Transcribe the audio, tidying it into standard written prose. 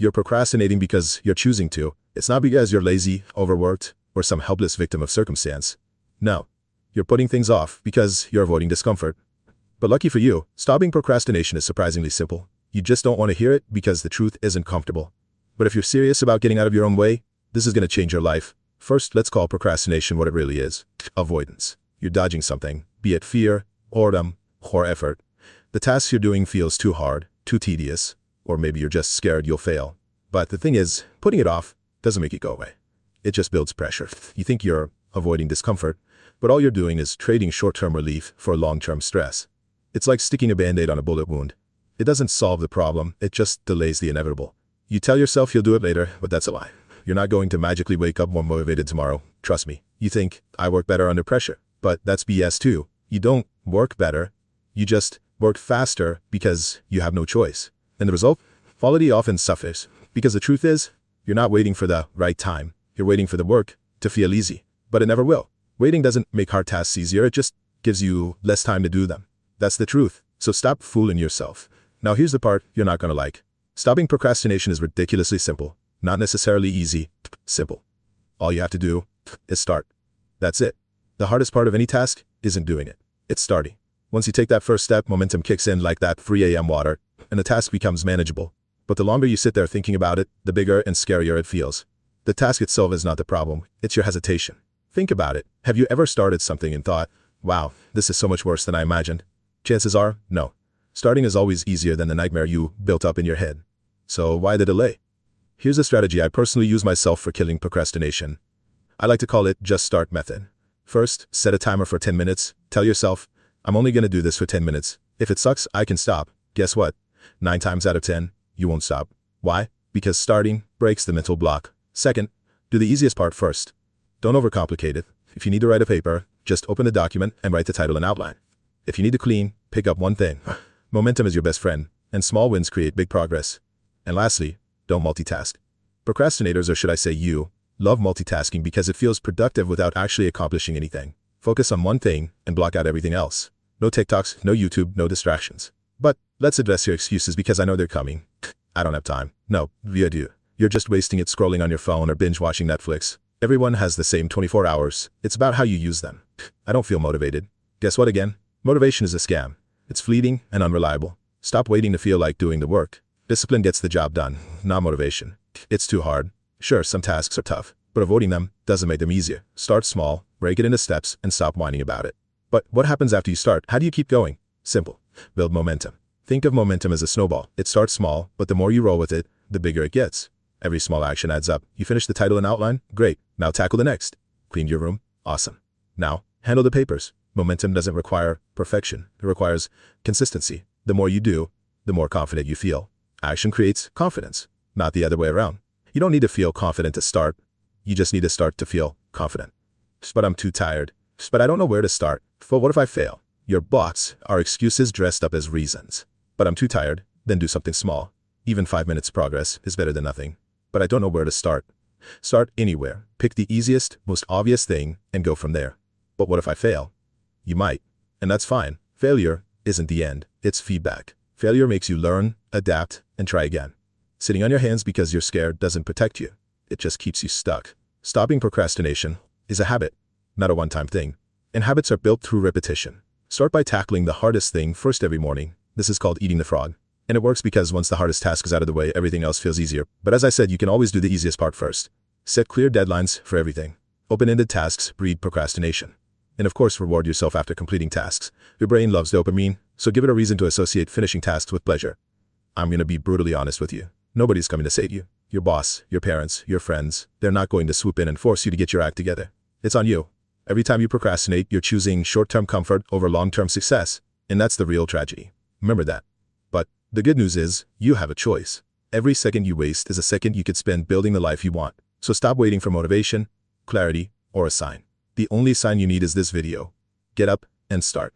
You're procrastinating because you're choosing to. It's not because you're lazy, overworked, or some helpless victim of circumstance. No. You're putting things off because you're avoiding discomfort. But lucky for you, stopping procrastination is surprisingly simple. You just don't want to hear it because the truth isn't comfortable. But if you're serious about getting out of your own way, this is going to change your life. First, let's call procrastination what it really is. Avoidance. You're dodging something, be it fear, boredom, or effort. The task you're doing feels too hard, too tedious, or maybe you're just scared you'll fail. But the thing is, putting it off doesn't make it go away. It just builds pressure. You think you're avoiding discomfort, but all you're doing is trading short-term relief for long-term stress. It's like sticking a band-aid on a bullet wound. It doesn't solve the problem, it just delays the inevitable. You tell yourself you'll do it later, but that's a lie. You're not going to magically wake up more motivated tomorrow. Trust me. You think, I work better under pressure. But that's BS too. You don't work better. You just work faster because you have no choice. And the result? Quality often suffers. Because the truth is, you're not waiting for the right time. You're waiting for the work to feel easy. But it never will. Waiting doesn't make hard tasks easier. It just gives you less time to do them. That's the truth. So stop fooling yourself. Now here's the part you're not going to like. Stopping procrastination is ridiculously simple. Not necessarily easy. Simple. All you have to do is start. That's it. The hardest part of any task isn't doing it. It's starting. Once you take that first step, momentum kicks in like that 3 a.m. water, and the task becomes manageable. But the longer you sit there thinking about it, the bigger and scarier it feels. The task itself is not the problem. It's your hesitation. Think about it. Have you ever started something and thought, wow, this is so much worse than I imagined? Chances are, no. Starting is always easier than the nightmare you built up in your head. So why the delay? Here's a strategy I personally use myself for killing procrastination. I like to call it just start method. First, set a timer for 10 minutes. Tell yourself, I'm only going to do this for 10 minutes. If it sucks, I can stop. Guess what? 9 times out of 10, you won't stop. Why? Because starting breaks the mental block. Second, do the easiest part first. Don't overcomplicate it. If you need to write a paper, just open the document and write the title and outline. If you need to clean, pick up one thing. Momentum is your best friend, and small wins create big progress. And lastly, don't multitask. Procrastinators, or should I say you, love multitasking because it feels productive without actually accomplishing anything. Focus on one thing and block out everything else. No TikToks, no YouTube, no distractions. But let's address your excuses because I know they're coming. I don't have time. No, you do. You're just wasting it scrolling on your phone or binge watching Netflix. Everyone has the same 24 hours. It's about how you use them. I don't feel motivated. Guess what again? Motivation is a scam. It's fleeting and unreliable. Stop waiting to feel like doing the work. Discipline gets the job done, not motivation. It's too hard. Sure, some tasks are tough, but avoiding them doesn't make them easier. Start small, break it into steps, and stop whining about it. But what happens after you start? How do you keep going? Simple. Build momentum. Think of momentum as a snowball. It starts small, but the more you roll with it, the bigger it gets. Every small action adds up. You finish the title and outline? Great. Now tackle the next. Clean your room? Awesome. Now, handle the papers. Momentum doesn't require perfection. It requires consistency. The more you do, the more confident you feel. Action creates confidence, not the other way around. You don't need to feel confident to start. You just need to start to feel confident. But I'm too tired. But I don't know where to start. But what if I fail? Your bots are excuses dressed up as reasons. But I'm too tired. Then do something small. Even 5 minutes progress is better than nothing. But I don't know where to start. Start anywhere. Pick the easiest, most obvious thing and go from there. But what if I fail? You might. And that's fine. Failure isn't the end. It's feedback. Failure makes you learn, adapt, and try again. Sitting on your hands because you're scared doesn't protect you. It just keeps you stuck. Stopping procrastination is a habit, not a one-time thing. And habits are built through repetition. Start by tackling the hardest thing first every morning. This is called eating the frog. And it works because once the hardest task is out of the way, everything else feels easier. But as I said, you can always do the easiest part first. Set clear deadlines for everything. Open-ended tasks breed procrastination. And of course, reward yourself after completing tasks. Your brain loves dopamine, so give it a reason to associate finishing tasks with pleasure. I'm going to be brutally honest with you. Nobody's coming to save you. Your boss, your parents, your friends, they're not going to swoop in and force you to get your act together. It's on you. Every time you procrastinate, you're choosing short-term comfort over long-term success. And that's the real tragedy. Remember that. But the good news is, you have a choice. Every second you waste is a second you could spend building the life you want. So stop waiting for motivation, clarity, or a sign. The only sign you need is this video. Get up and start.